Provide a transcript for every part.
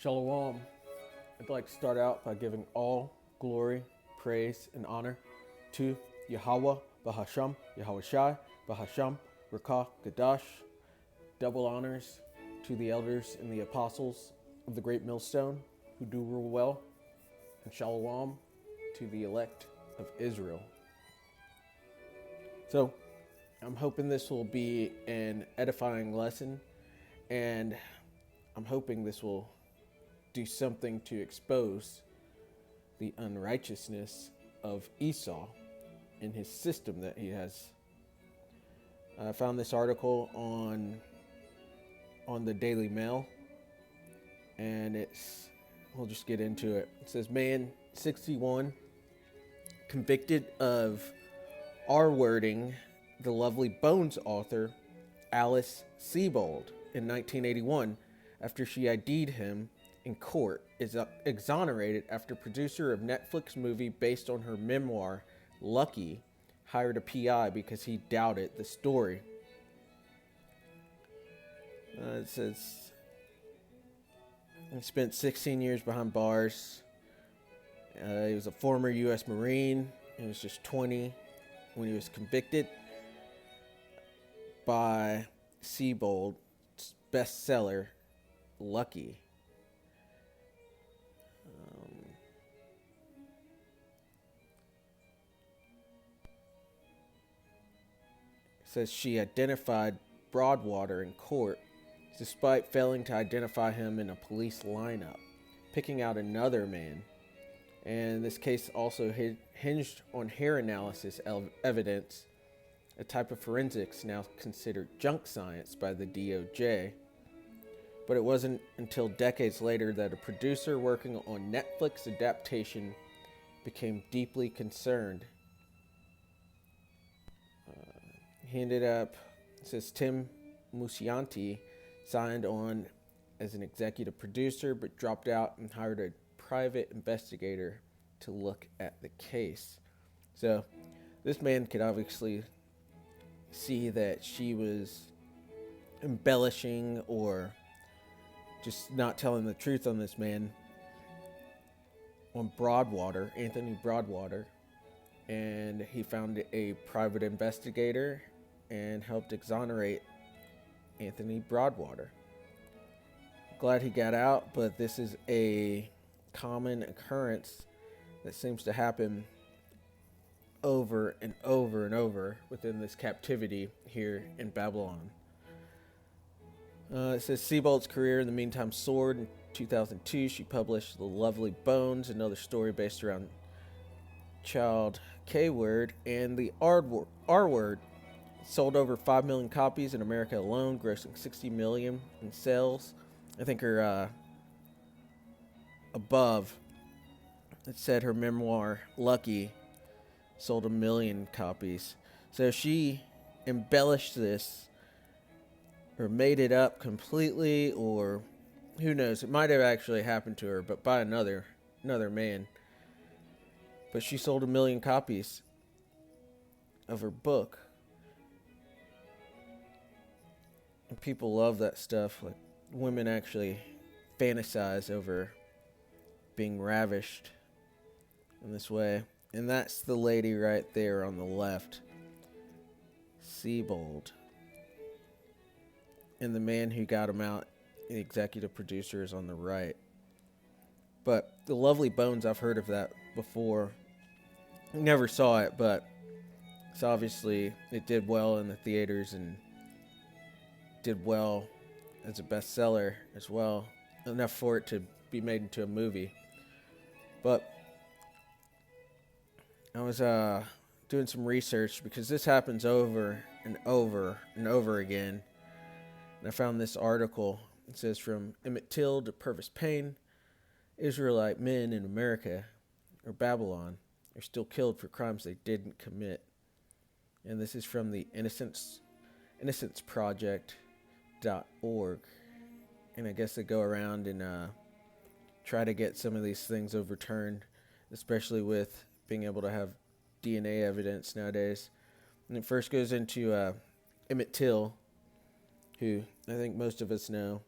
Shalom. I'd like to start out by giving all glory, praise, and honor to Yahweh, Bahasham, Yahweh Shai, Bahasham, Rakah, Gadash. Double honors to the elders and the apostles of the great millstone who do rule well. And Shalom to the elect of Israel. So, I'm hoping this will be an edifying lesson, and I'm hoping this will do something to expose the unrighteousness of Esau in his system that he has. I found this article on the Daily Mail, and we'll just get into it. It says, man 61 convicted of R-wording the Lovely Bones author Alice Sebold in 1981 after she ID'd him in court, is exonerated after producer of Netflix movie based on her memoir Lucky hired a PI because he doubted the story. It says he spent 16 years behind bars. He was a former U.S. Marine. He was just 20 when he was convicted by Sebold's bestseller, Lucky. Says she identified Broadwater in court despite failing to identify him in a police lineup, picking out another man. And this case also hinged on hair analysis evidence, a type of forensics now considered junk science by the DOJ. But it wasn't until decades later that a producer working on Netflix adaptation became deeply concerned. He ended up, it says Tim Musianti signed on as an executive producer, but dropped out and hired a private investigator to look at the case. So this man could obviously see that she was embellishing or just not telling the truth on this man, on Broadwater, Anthony Broadwater. And he found a private investigator and helped exonerate Anthony Broadwater. Glad he got out, but this is a common occurrence that seems to happen over and over and over within this captivity here in Babylon. It says Sebold's career in the meantime soared. In 2002, she published The Lovely Bones, another story based around child K-word and the R-word. Sold over 5 million copies in America alone, grossing $60 million in sales. I think her above, it said her memoir Lucky sold 1 million copies. So she embellished this or made it up completely, or who knows, it might have actually happened to her, but by another man. But she sold 1 million copies of her book. And people love that stuff. Like, women actually fantasize over being ravished in this way. And that's the lady right there on the left, Sebold. And the man who got him out, the executive producer, is on the right. But The Lovely Bones, I've heard of that before. Never saw it, but it's obviously it did well in the theaters and did well as a bestseller as well, enough for it to be made into a movie. But I was doing some research because this happens over and over and over again, and I found this article. It says, from Emmett Till to Purvis Payne, Israelite men in America or Babylon are still killed for crimes they didn't commit. And this is from the innocenceproject.org. And I guess they go around and try to get some of these things overturned, especially with being able to have DNA evidence nowadays. And it first goes into Emmett Till, who I think most of us know.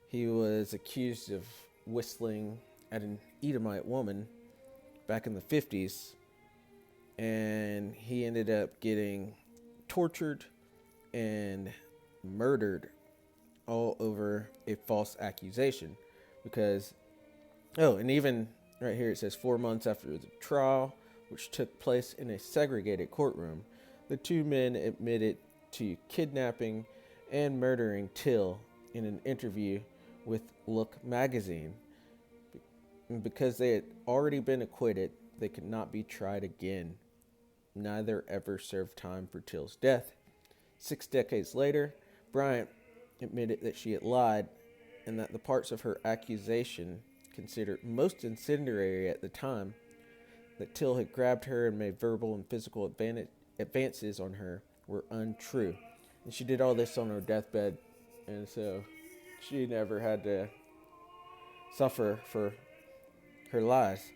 He was accused of whistling at an Edomite woman back in the 50s, and he ended up getting tortured and murdered all over a false accusation. Because, and even right here it says 4 months after the trial, which took place in a segregated courtroom, the two men admitted to kidnapping and murdering Till in an interview with Look magazine. Because they had already been acquitted, they could not be tried again. Neither ever served time for Till's death. 6 decades later, Bryant admitted that she had lied and that the parts of her accusation, considered most incendiary at the time, that Till had grabbed her and made verbal and physical advances on her, were untrue. And she did all this on her deathbed, and so she never had to suffer for her lies.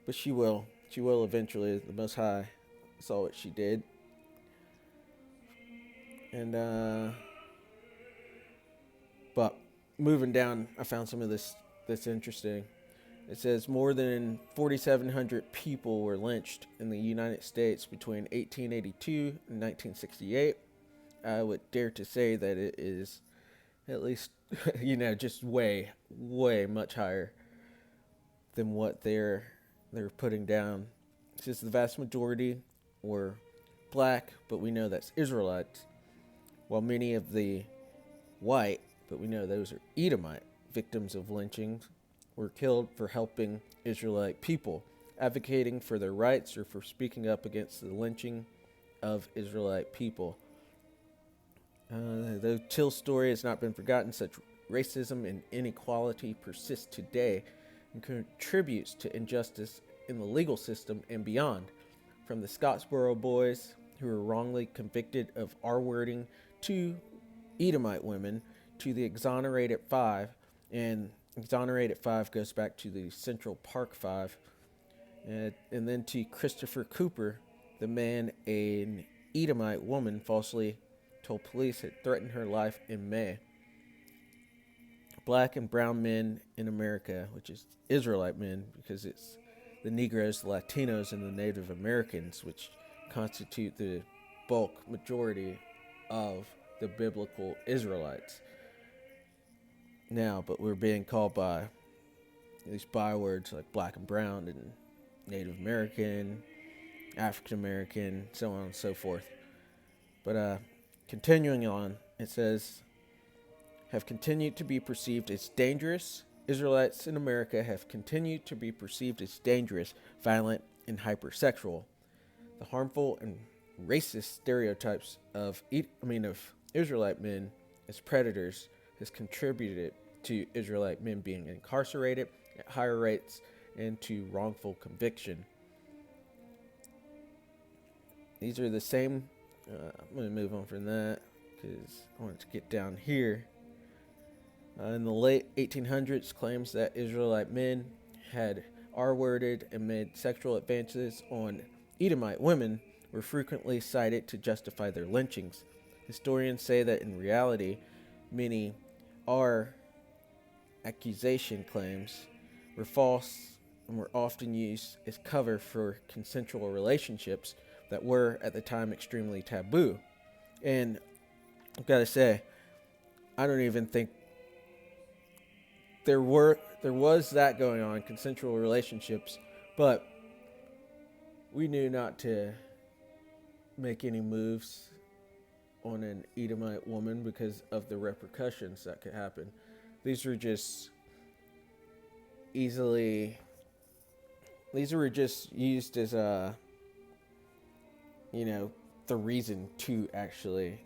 But she will. She will eventually. The Most High saw what she did. And, but moving down, I found some of this interesting. It says more than 4,700 people were lynched in the United States between 1882 and 1968. I would dare to say that it is at least, just way, way much higher than what they're putting down. It says the vast majority were black, but we know that's Israelites, while many of the white, but we know those are Edomite victims of lynchings, were killed for helping Israelite people, advocating for their rights, or for speaking up against the lynching of Israelite people. Though Till's story has not been forgotten, such racism and inequality persists today and contributes to injustice in the legal system and beyond. From the Scottsboro boys who were wrongly convicted of R-wording to Edomite women to the Exonerated Five, and Exonerated Five goes back to the Central Park Five, and then to Christopher Cooper, the man an Edomite woman falsely told police had threatened her life in May. Black and brown men in America, which is Israelite men, because it's the Negroes, the Latinos, and the Native Americans, which constitute the bulk majority of the biblical Israelites. Now, but we're being called by these bywords like black and brown and Native American, African American, so on and so forth. But continuing on, it says, have continued to be perceived as dangerous. Israelites in America have continued to be perceived as dangerous, violent, and hypersexual. The harmful and racist stereotypes of Israelite men as predators has contributed to Israelite men being incarcerated at higher rates and to wrongful conviction. These are the same. I'm going to move on from that because I want to get down here. In the late 1800s, claims that Israelite men had R-worded and made sexual advances on Edomite women were frequently cited to justify their lynchings. Historians say that in reality, many accusation claims were false and were often used as cover for consensual relationships that were at the time extremely taboo. And I've got to say, I don't even think there was that going on, consensual relationships, but we knew not to make any moves on an Edomite woman because of the repercussions that could happen. These were just used as the reason to actually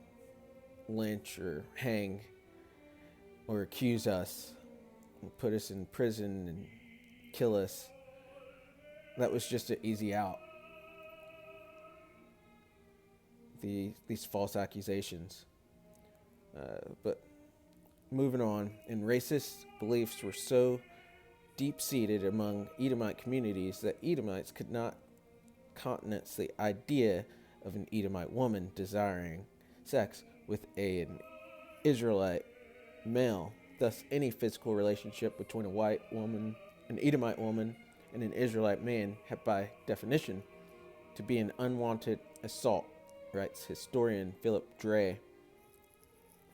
lynch or hang or accuse us and put us in prison and kill us. That was just an easy out. These false accusations. But moving on, and racist beliefs were so deep-seated among Edomite communities that Edomites could not countenance the idea of an Edomite woman desiring sex with an Israelite male Thus, any physical relationship between a white woman, an Edomite woman, and an Israelite man have by definition to be an unwanted assault, writes historian Philip Dre.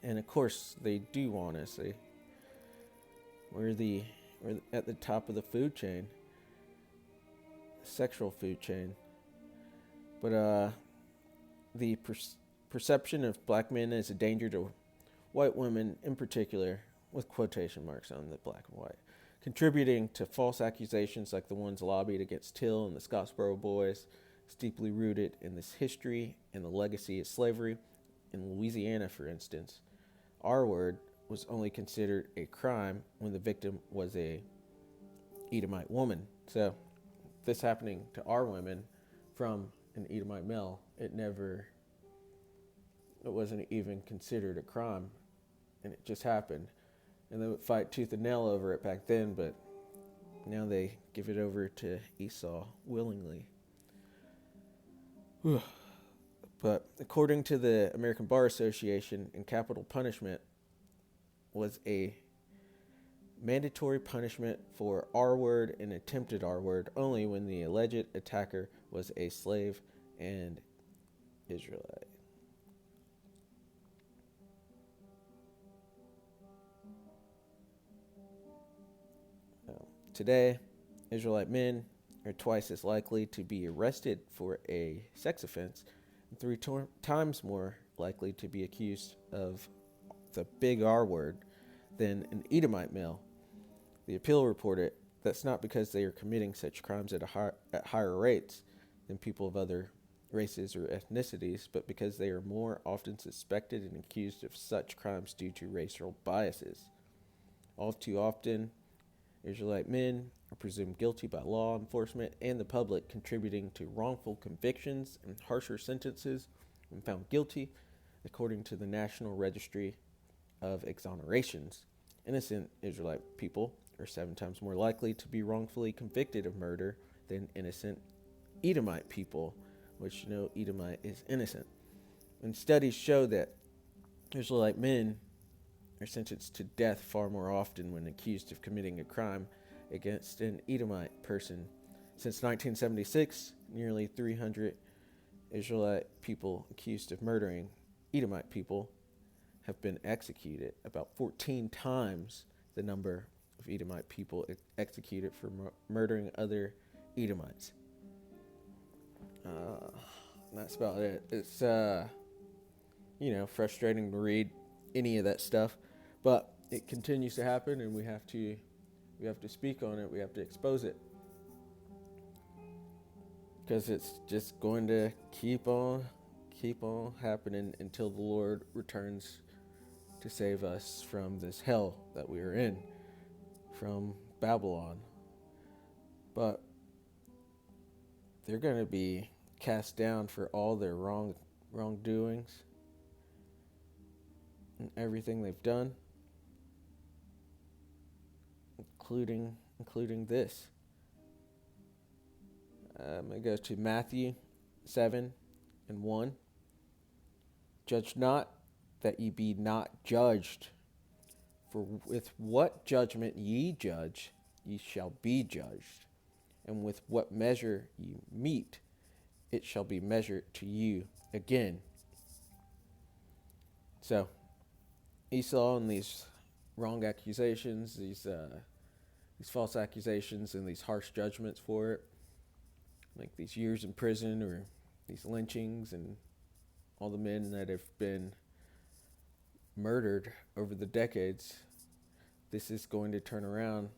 And of course, they do want us. We're at the top of the food chain, sexual food chain. But the perception of black men as a danger to white women in particular, with quotation marks on the black and white, contributing to false accusations like the ones lobbied against Till and the Scottsboro Boys, is deeply rooted in this history and the legacy of slavery. In Louisiana, for instance, R-word was only considered a crime when the victim was a Edomite woman. So this happening to our women from an Edomite male, it wasn't even considered a crime, and it just happened. And they would fight tooth and nail over it back then, but now they give it over to Esau willingly. But according to the American Bar Association, capital punishment was a mandatory punishment for R-word and attempted R-word only when the alleged attacker was a slave and Israelite. Today, Israelite men are twice as likely to be arrested for a sex offense and 3 times more likely to be accused of the big R word than an Edomite male. The appeal reported that's not because they are committing such crimes at higher rates than people of other races or ethnicities, but because they are more often suspected and accused of such crimes due to racial biases. All too often, Israelite men are presumed guilty by law enforcement and the public, contributing to wrongful convictions and harsher sentences when found guilty, according to the National Registry of Exonerations. Innocent Israelite people are 7 times more likely to be wrongfully convicted of murder than innocent Edomite people, which Edomite is innocent. And studies show that Israelite men are sentenced to death far more often when accused of committing a crime against an Edomite person. Since 1976, nearly 300 Israelite people accused of murdering Edomite people have been executed, about 14 times the number of Edomite people executed for murdering other Edomites. That's about it. It's frustrating to read any of that stuff, but it continues to happen, and we have to speak on it. We have to expose it, because it's just going to keep on happening until the Lord returns to save us from this hell that we are in, from Babylon. But they're going to be cast down for all their wrongdoings and everything they've done, including this. I'm going to go to Matthew 7:1. Judge not, that ye be not judged. For with what judgment ye judge, ye shall be judged. And with what measure ye mete, it shall be measured to you again. So, Esau and these wrong accusations, these false accusations and these harsh judgments for it, like these years in prison or these lynchings and all the men that have been murdered over the decades, this is going to turn around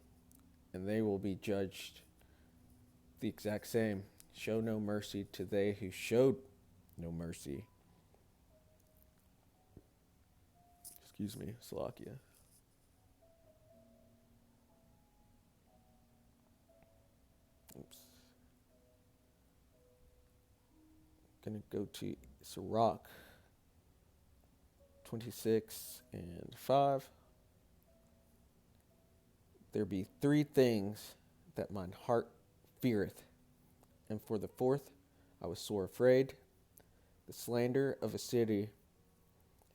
and they will be judged the exact same. Show no mercy to they who showed no mercy. Excuse me, Slovakia. Oops. Gonna go to Sirach 26:5. There be 3 things that mine heart feareth, and for the 4th I was sore afraid: the slander of a city,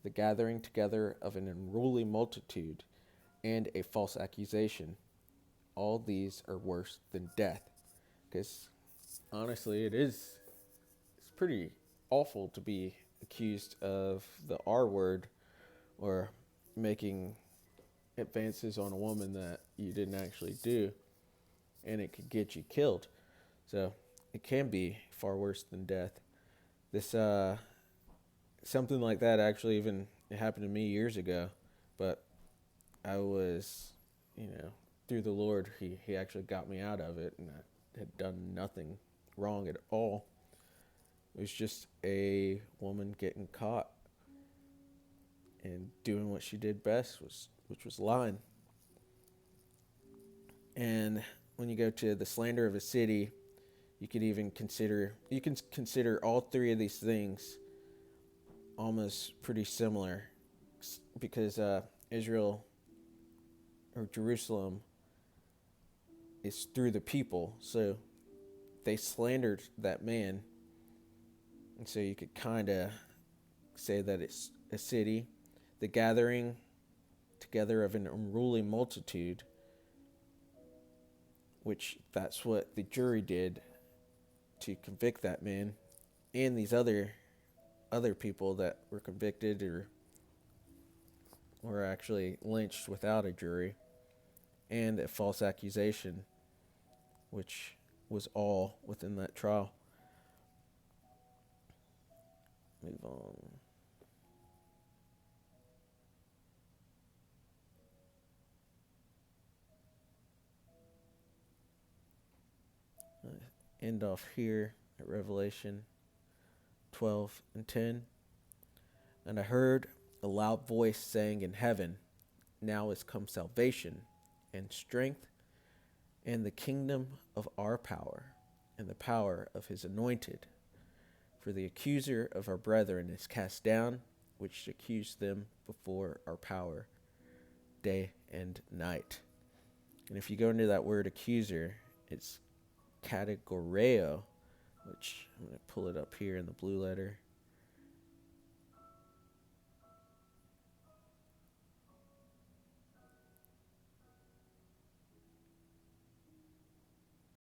the gathering together of an unruly multitude, and a false accusation. All these are worse than death. Because honestly, it's pretty awful to be accused of the R word or making advances on a woman that you didn't actually do, and it could get you killed. So it can be far worse than death. This something like that actually even it happened to me years ago, but I was, through the Lord, he actually got me out of it, and I had done nothing wrong at all. It was just a woman getting caught and doing what she did best, which was lying. And when you go to the slander of a city, you can consider all three of these things almost pretty similar, because Israel or Jerusalem is through the people, so they slandered that man, and so you could kind of say that it's a city, the gathering together of an unruly multitude, which that's what the jury did to convict that man and these other people that were convicted or were actually lynched without a jury, and a false accusation, which was all within that trial. Move on. End off here at Revelation 12 and 10. And I heard a loud voice saying in heaven, "Now is come salvation and strength and the kingdom of our power and the power of his anointed. For the accuser of our brethren is cast down, which accused them before our power day and night." And if you go into that word accuser, it's kategoreo, which I'm going to pull it up here in the blue letter.